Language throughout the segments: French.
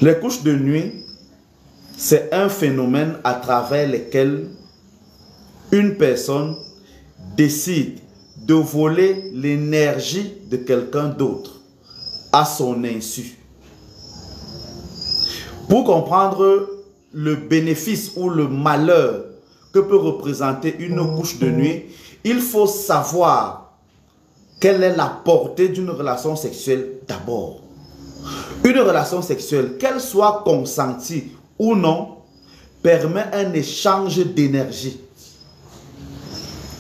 Les couches de nuit, c'est un phénomène à travers lequel une personne décide de voler l'énergie de quelqu'un d'autre à son insu. Pour comprendre le bénéfice ou le malheur que peut représenter une couche de nuit, il faut savoir quelle est la portée d'une relation sexuelle d'abord. Une relation sexuelle, qu'elle soit consentie ou non, permet un échange d'énergie.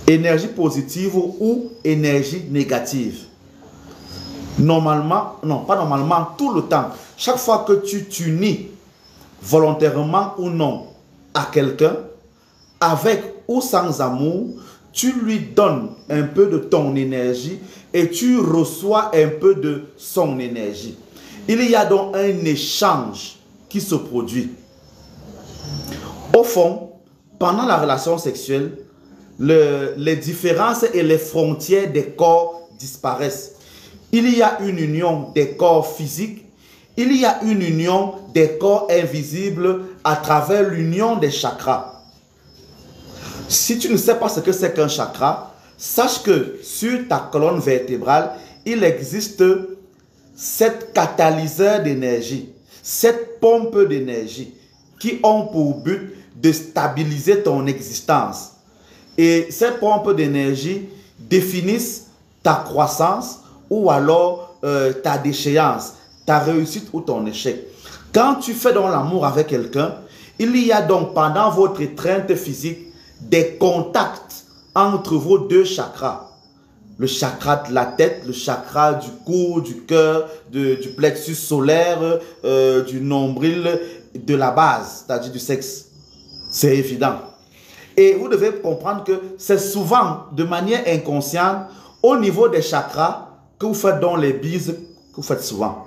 Énergie positive ou énergie négative. Normalement, non, pas normalement, tout le temps. Chaque fois que tu t'unis volontairement ou non à quelqu'un, avec ou sans amour, tu lui donnes un peu de ton énergie et tu reçois un peu de son énergie. Il y a donc un échange qui se produit. Au fond, pendant la relation sexuelle, les différences et les frontières des corps disparaissent. Il y a une union des corps physiques, il y a une union des corps invisibles à travers l'union des chakras. Si tu ne sais pas ce que c'est qu'un chakra, sache que sur ta colonne vertébrale, il existe 7 catalyseurs d'énergie, 7 pompes d'énergie qui ont pour but de stabiliser ton existence. Et ces pompes d'énergie définissent ta croissance ou alors ta déchéance, ta réussite ou ton échec. Quand tu fais donc l'amour avec quelqu'un, il y a donc pendant votre étreinte physique des contacts entre vos deux chakras. Le chakra de la tête, le chakra du cou, du cœur, du plexus solaire, du nombril, de la base, c'est-à-dire du sexe. C'est évident. Et vous devez comprendre que c'est souvent, de manière inconsciente, au niveau des chakras, que vous faites donc les bises, que vous faites souvent.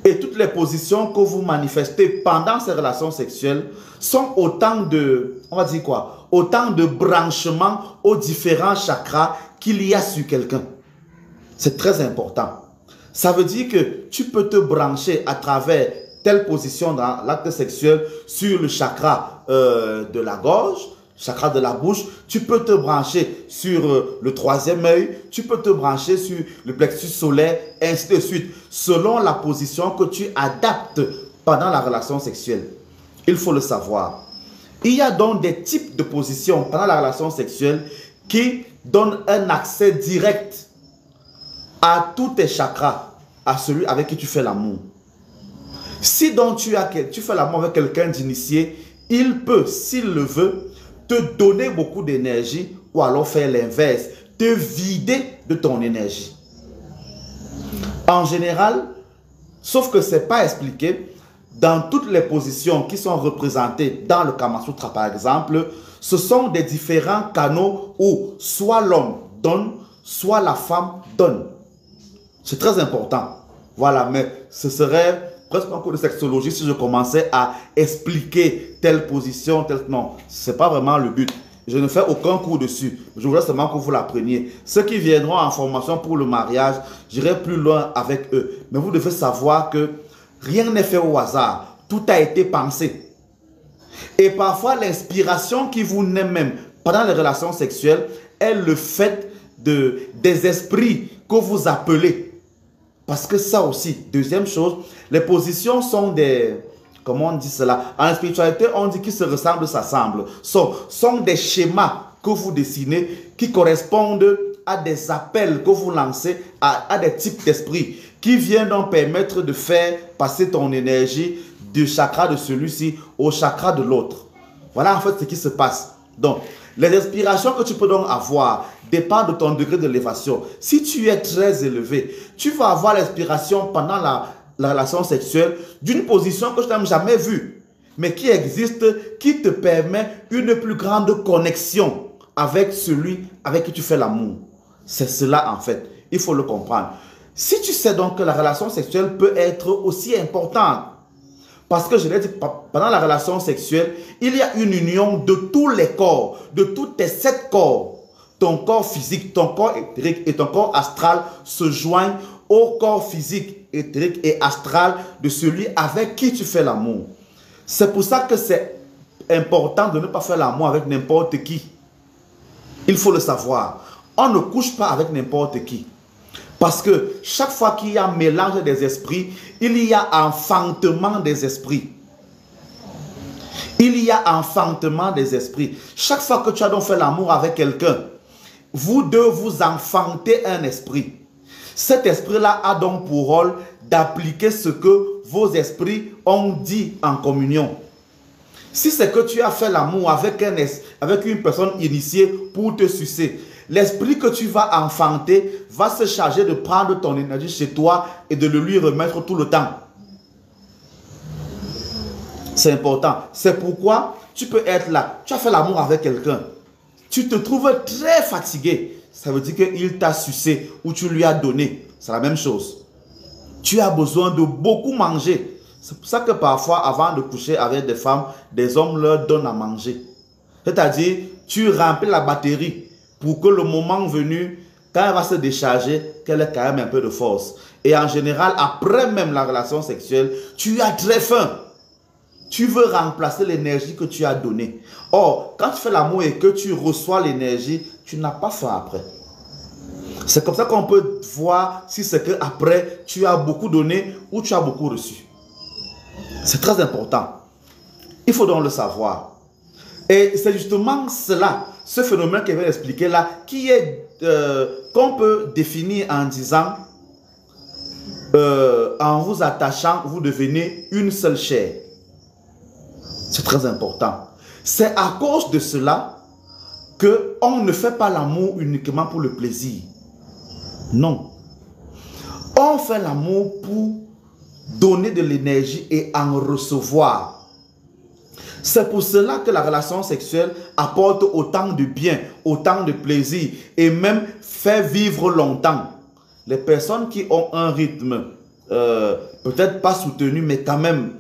Et toutes les positions que vous manifestez pendant ces relations sexuelles sont autant de, on va dire quoi, autant de branchements aux différents chakras qu'il y a sur quelqu'un. C'est très important. Ça veut dire que tu peux te brancher à travers telle position dans l'acte sexuel sur le chakra de la gorge, chakra de la bouche, tu peux te brancher sur le troisième œil, tu peux te brancher sur le plexus solaire, ainsi de suite, selon la position que tu adaptes pendant la relation sexuelle. Il faut le savoir. Il y a donc des types de positions pendant la relation sexuelle qui donnent un accès direct à tous tes chakras, à celui avec qui tu fais l'amour. Si donc tu fais l'amour avec quelqu'un d'initié, il peut, s'il le veut, te donner beaucoup d'énergie ou alors faire l'inverse, te vider de ton énergie. En général, sauf que ce n'est pas expliqué, dans toutes les positions qui sont représentées dans le Kama Sutra par exemple, ce sont des différents canaux où soit l'homme donne, soit la femme donne. C'est très important. Voilà, mais ce serait presque un cours de sexologie si je commençais à expliquer telle position, telle... Non, ce n'est pas vraiment le but. Je ne fais aucun cours dessus. Je voudrais seulement que vous l'appreniez. Ceux qui viendront en formation pour le mariage, j'irai plus loin avec eux. Mais vous devez savoir que rien n'est fait au hasard. Tout a été pensé. Et parfois, l'inspiration qui vous naît même pendant les relations sexuelles est le fait des esprits que vous appelez. Parce que ça aussi, deuxième chose, les positions sont des... Comment on dit cela? En spiritualité, on dit qu'ils se ressemblent, s'assemblent. Sont des schémas que vous dessinez qui correspondent à des appels que vous lancez à des types d'esprits qui viennent donc permettre de faire passer ton énergie du chakra de celui-ci au chakra de l'autre. Voilà en fait ce qui se passe. Donc, les inspirations que tu peux donc avoir dépendent de ton degré d'élévation. Si tu es très élevé, tu vas avoir l'inspiration pendant la relation sexuelle d'une position que je n'ai jamais vue, mais qui existe, qui te permet une plus grande connexion avec celui avec qui tu fais l'amour. C'est cela en fait, il faut le comprendre. Si tu sais donc que la relation sexuelle peut être aussi importante, parce que je l'ai dit, pendant la relation sexuelle, il y a une union de tous les corps, de tous tes 7 corps. Ton corps physique, ton corps éthérique et ton corps astral se joignent au corps physique, éthérique et astral de celui avec qui tu fais l'amour. C'est pour ça que c'est important de ne pas faire l'amour avec n'importe qui. Il faut le savoir. On ne couche pas avec n'importe qui. Parce que chaque fois qu'il y a mélange des esprits, il y a enfantement des esprits. Il y a enfantement des esprits. Chaque fois que tu as donc fait l'amour avec quelqu'un, vous deux vous enfantez un esprit. Cet esprit-là a donc pour rôle d'appliquer ce que vos esprits ont dit en communion. Si c'est que tu as fait l'amour avec une personne initiée pour te sucer, l'esprit que tu vas enfanter va se charger de prendre ton énergie chez toi et de le lui remettre tout le temps. C'est important. C'est pourquoi tu peux être là. Tu as fait l'amour avec quelqu'un. Tu te trouves très fatigué. Ça veut dire qu'il t'a sucé ou tu lui as donné. C'est la même chose. Tu as besoin de beaucoup manger. C'est pour ça que parfois, avant de coucher avec des femmes, des hommes leur donnent à manger. C'est-à-dire, tu remplis la batterie pour que le moment venu, quand elle va se décharger, qu'elle ait quand même un peu de force. Et en général, après même la relation sexuelle, tu as très faim. Tu veux remplacer l'énergie que tu as donnée. Or, quand tu fais l'amour et que tu reçois l'énergie, tu n'as pas faim après. C'est comme ça qu'on peut voir si c'est qu'après, tu as beaucoup donné ou tu as beaucoup reçu. C'est très important. Il faut donc le savoir. Et c'est justement cela, ce phénomène que je vais expliquer là, qui est qu'on peut définir en disant, en vous attachant, vous devenez une seule chair. C'est très important. C'est à cause de cela qu'on ne fait pas l'amour uniquement pour le plaisir. Non. On fait l'amour pour donner de l'énergie et en recevoir. C'est pour cela que la relation sexuelle apporte autant de bien, autant de plaisir et même fait vivre longtemps. Les personnes qui ont un rythme peut-être pas soutenu mais quand même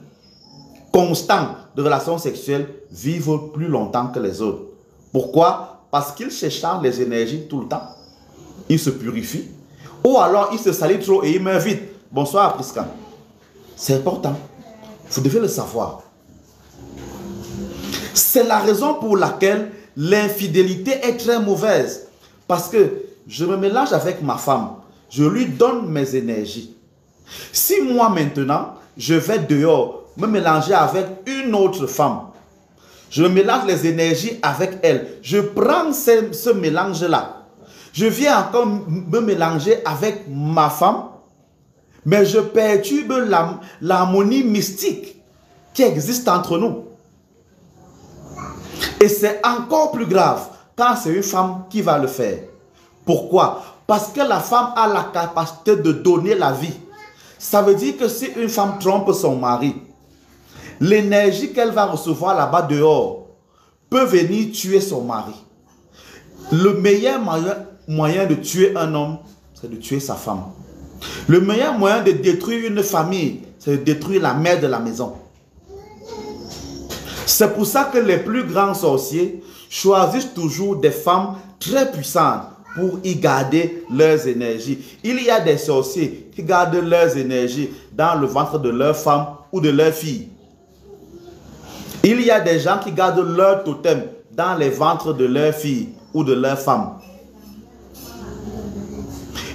constant de relations sexuelles vivent plus longtemps que les autres. Pourquoi? Parce qu'ils se chargent les énergies tout le temps. Ils se purifient. Ou alors ils se salissent trop et ils meurent vite. Bonsoir Prisca. C'est important. Vous devez le savoir. C'est la raison pour laquelle l'infidélité est très mauvaise. Parce que je me mélange avec ma femme. Je lui donne mes énergies. Si moi maintenant, je vais dehors me mélanger avec une autre femme, je mélange les énergies avec elle, je prends ce mélange-là, je viens encore me mélanger avec ma femme, mais je perturbe l'harmonie mystique qui existe entre nous. Et c'est encore plus grave quand c'est une femme qui va le faire. Pourquoi? Parce que la femme a la capacité de donner la vie. Ça veut dire que si une femme trompe son mari, l'énergie qu'elle va recevoir là-bas dehors peut venir tuer son mari. Le meilleur moyen de tuer un homme, c'est de tuer sa femme. Le meilleur moyen de détruire une famille, c'est de détruire la mère de la maison. C'est pour ça que les plus grands sorciers choisissent toujours des femmes très puissantes pour y garder leurs énergies. Il y a des sorciers qui gardent leurs énergies dans le ventre de leur femme ou de leur fille. Il y a des gens qui gardent leur totem dans les ventres de leur fille ou de leur femme.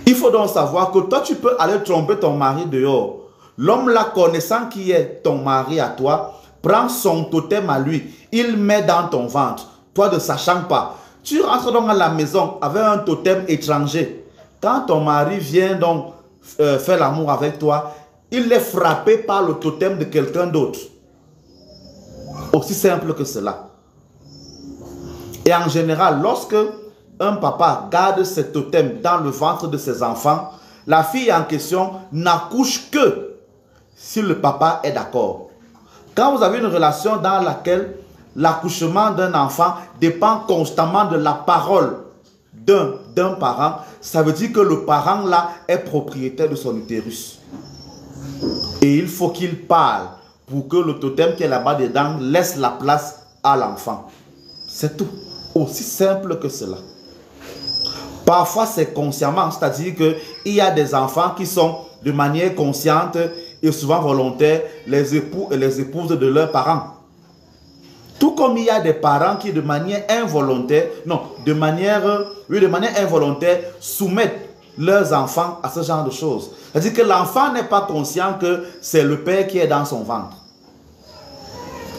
Il faut donc savoir que toi, tu peux aller tromper ton mari dehors. L'homme là, connaissant qui est ton mari à toi, prend son totem à lui, il met dans ton ventre, toi ne sachant pas. Tu rentres donc à la maison avec un totem étranger. Quand ton mari vient donc faire l'amour avec toi, il est frappé par le totem de quelqu'un d'autre. Aussi simple que cela. Et en général, lorsque un papa garde ce totem dans le ventre de ses enfants, la fille en question n'accouche que si le papa est d'accord. Quand vous avez une relation dans laquelle l'accouchement d'un enfant dépend constamment de la parole d'un parent, ça veut dire que le parent là est propriétaire de son utérus. Et il faut qu'il parle pour que le totem qui est là-bas dedans laisse la place à l'enfant. C'est tout. Aussi simple que cela. Parfois, c'est consciemment, c'est-à-dire qu'il y a des enfants qui sont de manière consciente et souvent volontaire les époux et les épouses de leurs parents. Tout comme il y a des parents qui de manière involontaire, de manière involontaire soumettent leurs enfants à ce genre de choses. C'est-à-dire que l'enfant n'est pas conscient que c'est le père qui est dans son ventre.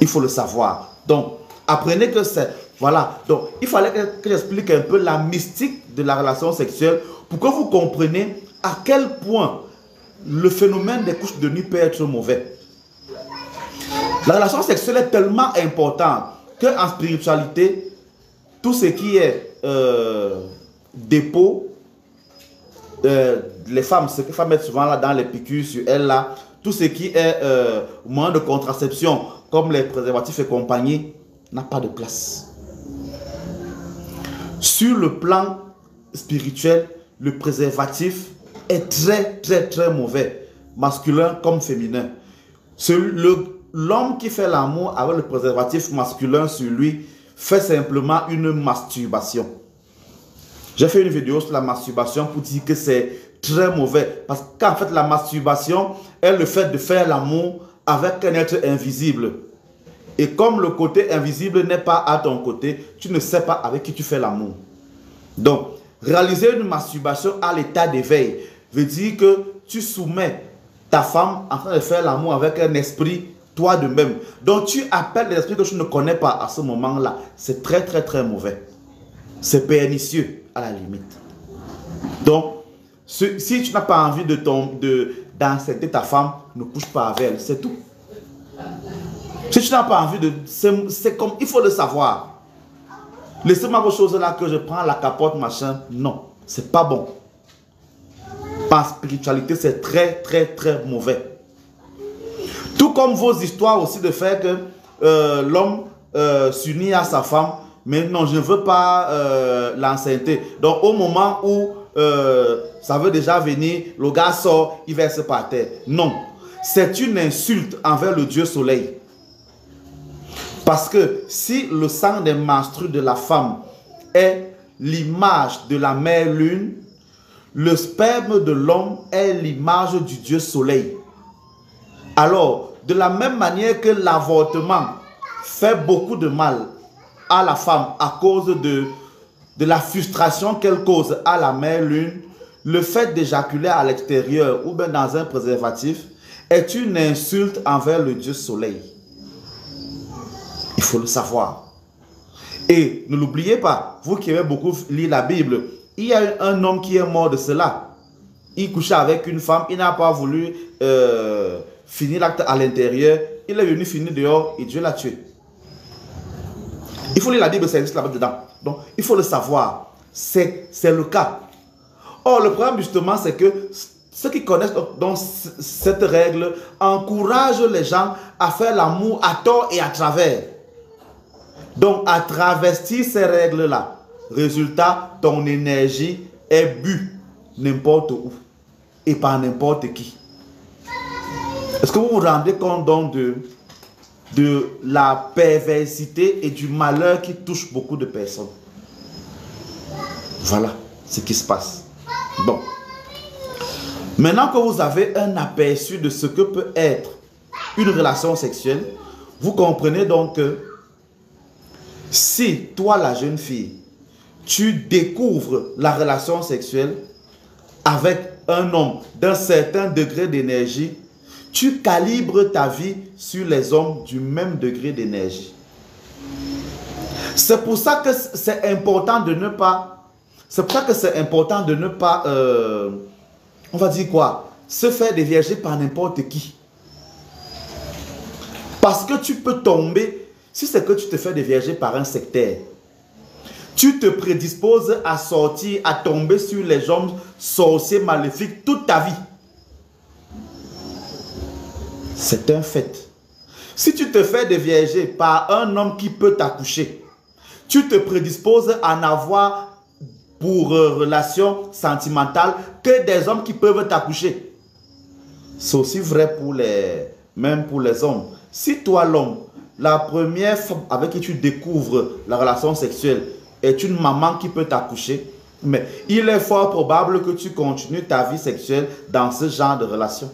Il faut le savoir. Donc, apprenez que c'est... Voilà. Donc, il fallait que j'explique un peu la mystique de la relation sexuelle pour que vous compreniez à quel point le phénomène des couches de nuit peut être mauvais. La relation sexuelle est tellement importante qu'en spiritualité, tout ce qui est dépôt, les femmes, ce que les femmes mettent souvent là dans les piqûres sur elles là, tout ce qui est moyen de contraception, comme les préservatifs et compagnie, n'a pas de place. Sur le plan spirituel, le préservatif est très mauvais, masculin comme féminin. L'homme qui fait l'amour avec le préservatif masculin sur lui fait simplement une masturbation. J'ai fait une vidéo sur la masturbation pour dire que c'est très mauvais. Parce qu'en fait, la masturbation est le fait de faire l'amour avec un être invisible. Et comme le côté invisible n'est pas à ton côté, tu ne sais pas avec qui tu fais l'amour. Donc, réaliser une masturbation à l'état d'éveil veut dire que tu soumets ta femme en train de faire l'amour avec un esprit toi de même. Donc, tu appelles des esprits que tu ne connais pas à ce moment-là. C'est très mauvais. C'est pernicieux à la limite. Donc, si tu n'as pas envie d'enceinter ta femme, ne couche pas avec elle, c'est tout. Si tu n'as pas envie de... C'est comme... Il faut le savoir. Laissez-moi vos choses là que je prends la capote, machin. Non, c'est pas bon. Par spiritualité, c'est très mauvais. Tout comme vos histoires aussi de faire que l'homme s'unit à sa femme, mais non, je ne veux pas l'enceinter. Donc au moment où ça veut déjà venir, le gars sort, il verse par terre. Non, c'est une insulte envers le Dieu soleil. Parce que si le sang des menstrues de la femme est l'image de la mère lune, le sperme de l'homme est l'image du Dieu soleil. Alors, de la même manière que l'avortement fait beaucoup de mal à la femme à cause de la frustration qu'elle cause à la mère lune, le fait d'éjaculer à l'extérieur ou bien dans un préservatif est une insulte envers le Dieu soleil. Il faut le savoir. Et ne l'oubliez pas, vous qui aimez beaucoup lire la Bible, il y a un homme qui est mort de cela. Il couchait avec une femme, il n'a pas voulu finir l'acte à l'intérieur, il est venu finir dehors et Dieu l'a tué. Il faut lire la Bible, c'est juste là-bas dedans. Donc, il faut le savoir. C'est le cas. Or, le problème justement, c'est que ceux qui connaissent donc cette règle encouragent les gens à faire l'amour à tort et à travers. Donc, à travestir ces règles-là, résultat, ton énergie est bue n'importe où et par n'importe qui. Est-ce que vous vous rendez compte donc de la perversité et du malheur qui touche beaucoup de personnes? Voilà ce qui se passe. Bon. Maintenant que vous avez un aperçu de ce que peut être une relation sexuelle, vous comprenez donc que si toi, la jeune fille, tu découvres la relation sexuelle avec un homme d'un certain degré d'énergie, tu calibres ta vie sur les hommes du même degré d'énergie. C'est pour ça que c'est important de ne pas... on va dire quoi? Se faire dévierger par n'importe qui. Parce que tu peux tomber... Si c'est que tu te fais dévierger par un sectaire, tu te prédisposes à sortir, à tomber sur les hommes sorciers maléfiques toute ta vie. C'est un fait. Si tu te fais dévierger par un homme qui peut t'accoucher, tu te prédisposes à n'avoir pour relation sentimentale que des hommes qui peuvent t'accoucher. C'est aussi vrai même pour les hommes. Si toi, l'homme, la première femme avec qui tu découvres la relation sexuelle est une maman qui peut t'accoucher, Mais il est fort probable que tu continues ta vie sexuelle dans ce genre de relation.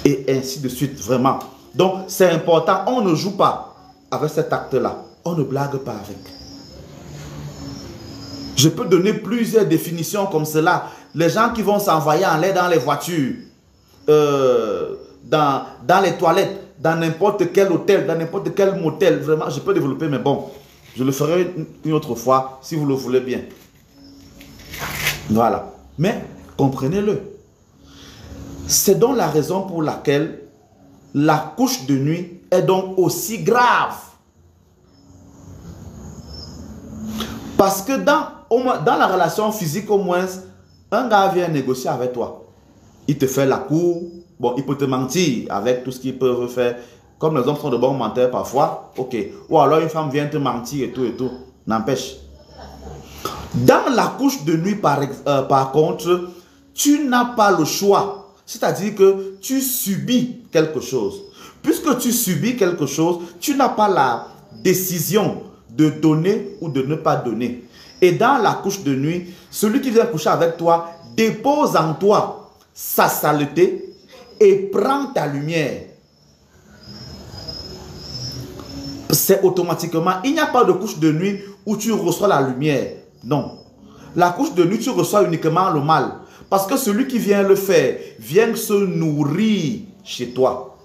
Et ainsi de suite, vraiment. Donc, c'est important. On ne joue pas avec cet acte-là. On ne blague pas avec. Je peux donner plusieurs définitions comme cela. Les gens qui vont s'envoyer en l'air dans les voitures, dans les toilettes, dans n'importe quel hôtel, dans n'importe quel motel. Vraiment, je peux développer, mais bon, je le ferai une autre fois, si vous le voulez bien. Voilà. Mais, comprenez-le. C'est donc la raison pour laquelle la couche de nuit est donc aussi grave. Parce que dans la relation physique, au moins, un gars vient négocier avec toi. Il te fait la cour. Bon, il peut te mentir avec tout ce qu'ils peuvent faire. Comme les hommes sont de bons menteurs parfois. Ok. Ou alors une femme vient te mentir et tout et tout. N'empêche. Dans la couche de nuit, par contre, tu n'as pas le choix. C'est-à-dire que tu subis quelque chose. Puisque tu subis quelque chose, tu n'as pas la décision de donner ou de ne pas donner. Et dans la couche de nuit, celui qui vient coucher avec toi dépose en toi sa saleté et prend ta lumière. C'est automatiquement, il n'y a pas de couche de nuit où tu reçois la lumière. Non. La couche de nuit, tu reçois uniquement le mal. Parce que celui qui vient le faire, vient se nourrir chez toi.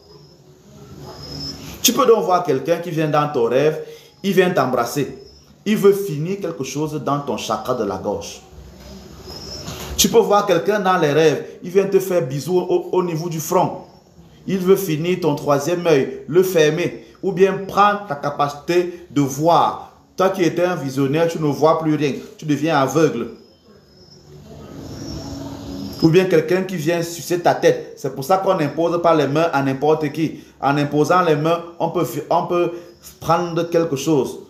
Tu peux donc voir quelqu'un qui vient dans ton rêve, il vient t'embrasser. Il veut finir quelque chose dans ton chakra de la gorge. Tu peux voir quelqu'un dans les rêves, il vient te faire bisous au niveau du front. Il veut finir ton troisième œil, le fermer. Ou bien prendre ta capacité de voir. Toi qui étais un visionnaire, tu ne vois plus rien. Tu deviens aveugle. Ou bien quelqu'un qui vient sucer ta tête. C'est pour ça qu'on n'impose pas les mains à n'importe qui. En imposant les mains, on peut prendre quelque chose.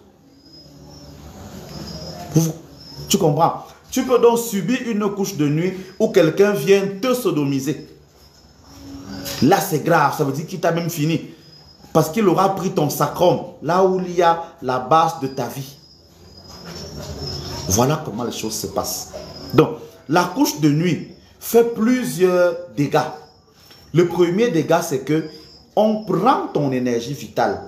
Tu comprends? Tu peux donc subir une couche de nuit où quelqu'un vient te sodomiser. Là, c'est grave. Ça veut dire qu'il t'a même fini. Parce qu'il aura pris ton sacrum, là où il y a la base de ta vie. Voilà comment les choses se passent. Donc, la couche de nuit fait plusieurs dégâts. Le premier dégât, c'est que on prend ton énergie vitale.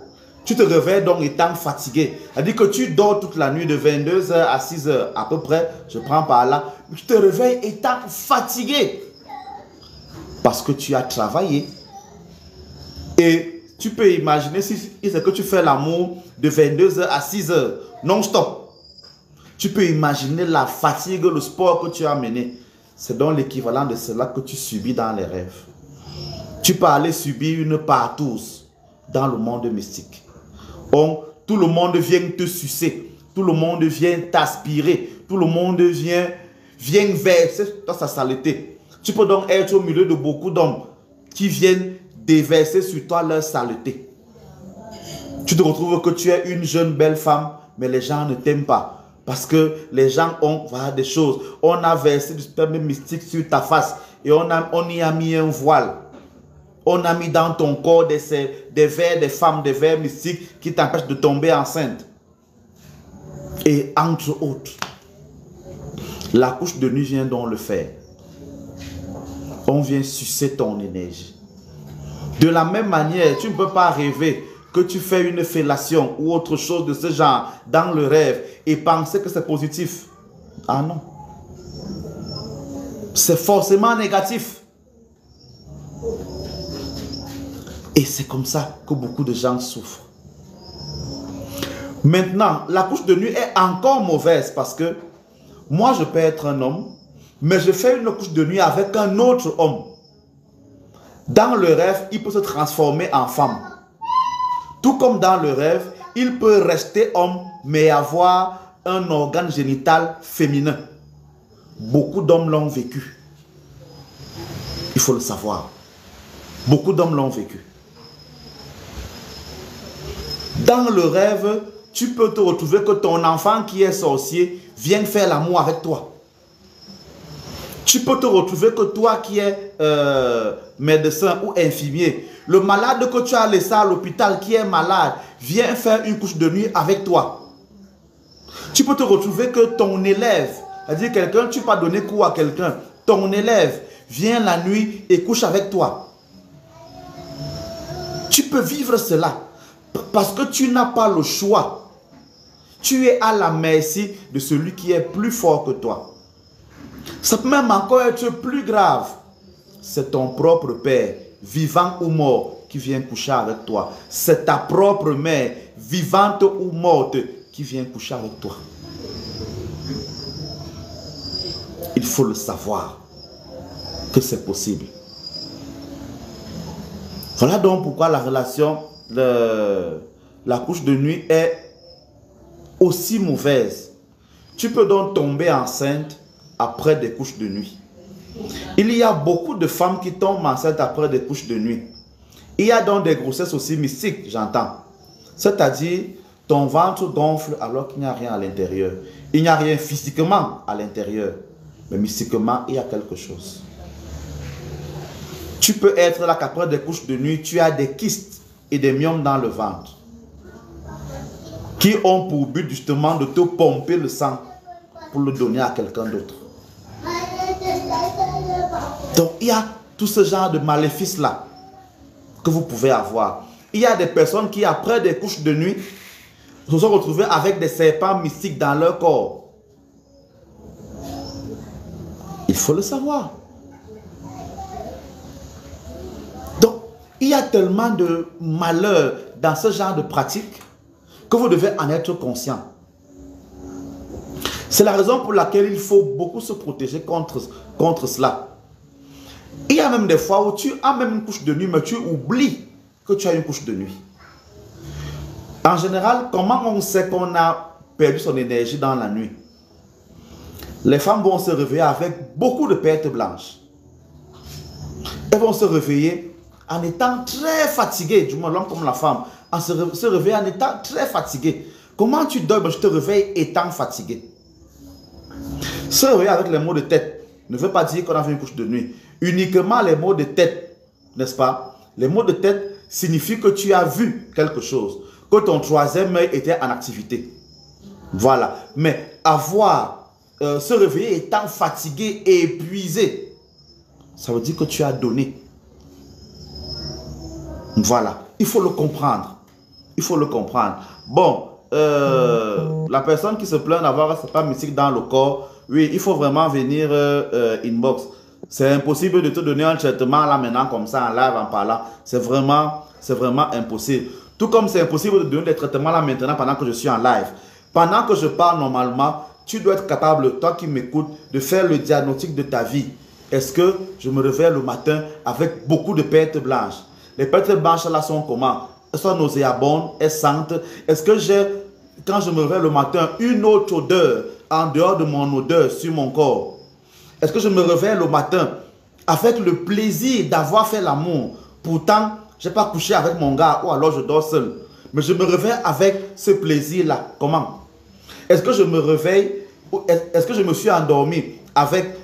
Tu te réveilles donc étant fatigué. C'est-à-dire que tu dors toute la nuit de 22h à 6h à peu près. Je prends par là. Tu te réveilles étant fatigué. Parce que tu as travaillé. Et tu peux imaginer si c'est que tu fais l'amour de 22h à 6h non-stop. Tu peux imaginer la fatigue, le sport que tu as mené. C'est donc l'équivalent de cela que tu subis dans les rêves. Tu peux aller subir une partouze dans le monde mystique. Tout le monde vient te sucer. Tout le monde vient t'aspirer. Tout le monde vient verser dans sa saleté. Tu peux donc être au milieu de beaucoup d'hommes qui viennent déverser sur toi leur saleté. Tu te retrouves que tu es une jeune belle femme, mais les gens ne t'aiment pas. Parce que les gens ont des choses. On a versé du sperme mystique sur ta face et on y a mis un voile. On a mis dans ton corps des vers des femmes, des vers mystiques qui t'empêchent de tomber enceinte. Et entre autres, la couche de nuit vient donc le faire. On vient sucer ton énergie. De la même manière, tu ne peux pas rêver que tu fais une fellation ou autre chose de ce genre dans le rêve et penser que c'est positif. Ah non. C'est forcément négatif. Et c'est comme ça que beaucoup de gens souffrent. Maintenant, la couche de nuit est encore mauvaise parce que moi, je peux être un homme, mais je fais une couche de nuit avec un autre homme. Dans le rêve, il peut se transformer en femme. Tout comme dans le rêve, il peut rester homme, mais avoir un organe génital féminin. Beaucoup d'hommes l'ont vécu. Il faut le savoir. Beaucoup d'hommes l'ont vécu. Dans le rêve, tu peux te retrouver que ton enfant qui est sorcier vient faire l'amour avec toi. Tu peux te retrouver que toi qui es médecin ou infirmier, le malade que tu as laissé à l'hôpital qui est malade, vient faire une couche de nuit avec toi. Tu peux te retrouver que ton élève C'est-à-dire quelqu'un, tu peux donner cours à quelqu'un. Ton élève vient la nuit et couche avec toi. Tu peux vivre cela parce que tu n'as pas le choix. Tu es à la merci de celui qui est plus fort que toi. Ça peut même encore être plus grave. C'est ton propre père, vivant ou mort, qui vient coucher avec toi. C'est ta propre mère, vivante ou morte, qui vient coucher avec toi. Il faut le savoir que c'est possible. Voilà donc pourquoi la relation, la couche de nuit est aussi mauvaise. Tu peux donc tomber enceinte après des couches de nuit. Il y a beaucoup de femmes qui tombent enceintes après des couches de nuit. Il y a donc des grossesses aussi mystiques, j'entends. C'est-à-dire, ton ventre gonfle alors qu'il n'y a rien à l'intérieur. Il n'y a rien physiquement à l'intérieur. Mais mystiquement, il y a quelque chose. Tu peux être là qu'après des couches de nuit, tu as des kystes et des myomes dans le ventre qui ont pour but justement de te pomper le sang pour le donner à quelqu'un d'autre. Donc, il y a tout ce genre de maléfices-là que vous pouvez avoir. Il y a des personnes qui, après des couches de nuit, se sont retrouvées avec des serpents mystiques dans leur corps. Il faut le savoir. Donc, il y a tellement de malheur dans ce genre de pratique que vous devez en être conscient. C'est la raison pour laquelle il faut beaucoup se protéger contre cela. Il y a même des fois où tu as même une couche de nuit, mais tu oublies que tu as une couche de nuit. En général, comment on sait qu'on a perdu son énergie dans la nuit? Les femmes vont se réveiller avec beaucoup de pertes blanches. Elles vont se réveiller en étant très fatiguées, du moins l'homme comme la femme, se réveiller en étant très fatigué. Comment tu dors? Je te réveille étant fatigué. Se réveiller avec les maux de tête ne veut pas dire qu'on a fait une couche de nuit. Uniquement les maux de tête, n'est-ce pas? Les maux de tête signifient que tu as vu quelque chose, que ton troisième œil était en activité. Voilà. Mais se réveiller étant fatigué et épuisé, ça veut dire que tu as donné. Voilà. Il faut le comprendre. Il faut le comprendre. Bon, la personne qui se plaint d'avoir un serpent mystique dans le corps, oui, il faut vraiment venir inbox. C'est impossible de te donner un traitement là maintenant comme ça en live en parlant. C'est vraiment impossible. Tout comme c'est impossible de donner des traitements là maintenant pendant que je suis en live. Pendant que je parle normalement, tu dois être capable, toi qui m'écoutes, de faire le diagnostic de ta vie. Est-ce que je me réveille le matin avec beaucoup de pertes blanches? Les pertes blanches là sont comment? Elles sont nauséabondes, elles sentent. Est-ce que j'ai, quand je me réveille le matin, une autre odeur en dehors de mon odeur sur mon corps? Est-ce que je me réveille le matin avec le plaisir d'avoir fait l'amour? Pourtant, je n'ai pas couché avec mon gars ou alors je dors seul. Mais je me réveille avec ce plaisir-là. Comment? Est-ce que je me réveille, est-ce que je me suis endormi avec